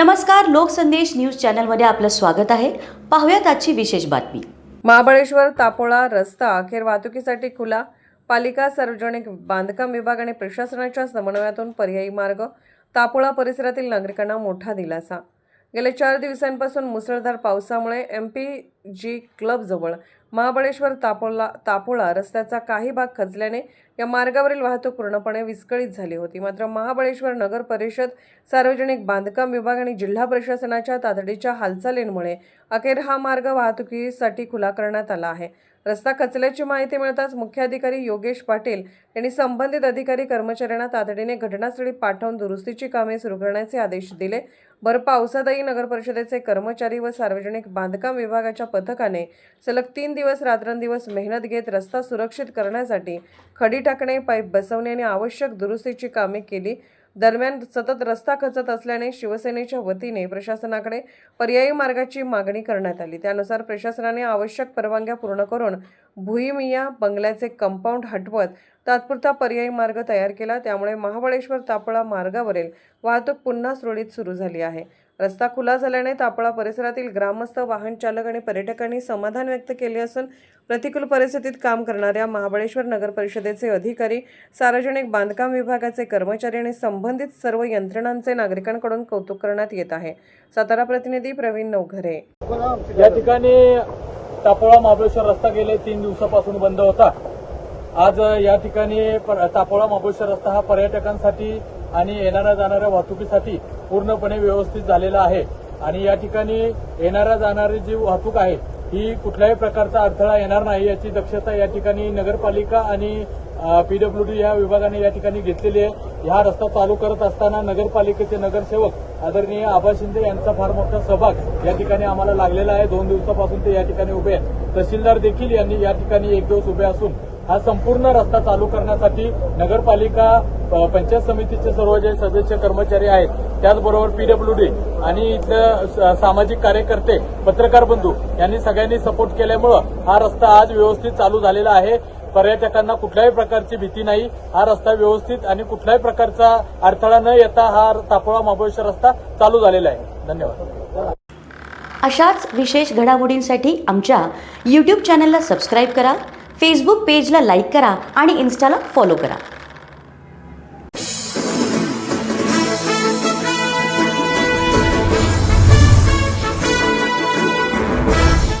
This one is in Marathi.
नमस्कार, लोकसंदेश न्यूज चॅनलमध्ये आपलं स्वागत आहे. पाहूयात आजची विशेष बातमी. महाबळेश्वर तापोळा रस्ता अखेर वाहतुकीसाठी खुला. पालिका, सार्वजनिक बांधकाम विभाग आणि प्रशासनाच्या समन्वयातून पर्यायी मार्ग. तापोळा परिसरातील नागरिकांना मोठा दिलासा. गेल्या 4 दिवसांपासून मुसळधार पावसामुळे MPG क्लबजवळ महाबळेश्वर तापोळा रस्त्याचा काही भाग खचल्याने या मार्गावरील वाहतूक पूर्णपणे विस्कळीत झाली होती. मात्र महाबळेश्वर नगर परिषद, सार्वजनिक बांधकाम विभाग आणि जिल्हा प्रशासनाच्या तातडीच्या हालचालींमुळे अखेर हा मार्ग वाहतुकीसाठी खुला करण्यात आला आहे. रस्ता खचल्याची माहिती मिळताच मुख्याधिकारी योगेश पाटील यांनी संबंधित अधिकारी कर्मचाऱ्यांना तातडीने घटनास्थळी पाठवून दुरुस्तीची कामे सुरू करण्याचे आदेश दिले. भर पावसातही नगर परिषदेचे कर्मचारी व सार्वजनिक बांधकाम विभागाच्या पथकाने सलग 3 दिवस रात्रंदिवस मेहनत घेत रस्ता सुरक्षित करण्यासाठी खडी टाकणे, पाईप बसवणे आणि आवश्यक दुरुस्तीची कामे केली. दरम्यान सतत रस्ता खचत असल्याने शिवसेनेच्या वतीने प्रशासनाकडे पर्यायी मार्गाची मागणी करण्यात आली. त्यानुसार प्रशासनाने आवश्यक परवानग्या पूर्ण करून भुईमिया बंगल्याचे कंपाऊंड हटवत तात्पुरता पर्यायी मार्ग तयार केला. त्यामुळे महाबळेश्वर तापोळा मार्गावरील वाहतूक पुन्हा सुरळीत सुरू झाली आहे. रस्ता खुला झाल्याने तापोळा परिसरातील ग्रामस्थ, वाहन चालक आणि पर्यटकांनी समाधान व्यक्त केले असून प्रतिकूल परिस्थितीत काम करणाऱ्या महाबळेश्वर नगर परिषदेचे अधिकारी, सार्वजनिक बांधकाम विभागाचे कर्मचारी आणि संबंधित सर्व यंत्रणांचे नागरिकांकडून कौतुक करण्यात येत आहे. सातारा प्रतिनिधी प्रवीण नवघरे. या ठिकाणी तापोळा महाबळेश्वर रस्ता गेले 3 दिवसापासून बंद होता. आज या ठिकाणी तापोळा महाबळेश्वर रस्ता हा पर्यटकांसाठी आणि येणाऱ्या जाणाऱ्या वाहतुकीसाठी पूर्णपणे व्यवस्थित झालेला आहे आणि या ठिकाणी येणाऱ्या जाणारी जी वाहतूक आहे ही कुठल्याही प्रकारचा अडथळा येणार नाही याची दक्षता या ठिकाणी नगरपालिका आणि PWD या विभागाने या ठिकाणी घेतलेली आहे. हा रस्ता चालू करत असताना नगरपालिकेचे नगरसेवक आदरणीय आबा शिंदे यांचा फार मोठा सहभाग या ठिकाणी आम्हाला लागलेला आहे. 2 दिवसापासून ते या ठिकाणी उभे आहेत. तहसीलदार देखील यांनी या ठिकाणी 1 दिवस उभे असून हा संपूर्ण रस्ता चालू करण्यासाठी नगरपालिका, पंचायत समितीचे सर्व जे सदस्य कर्मचारी आहेत, त्याचबरोबर PWD आणि इथले सामाजिक कार्यकर्ते, पत्रकार बंधू यांनी सगळ्यांनी सपोर्ट केल्यामुळं हा रस्ता आज व्यवस्थित चालू झालेला आहे. पर्यटकांना कुठल्याही प्रकारची भीती नाही. हा रस्ता व्यवस्थित आणि कुठल्याही प्रकारचा अडथळा न येता हा तापोळा महाबळेश्वर रस्ता चालू झालेला आहे. धन्यवाद. अशाच विशेष घडामोडींसाठी आमच्या YouTube चॅनलला सबस्क्राईब करा, फेसबुक पेजला लाईक करा आणि इन्स्टाला फॉलो करा.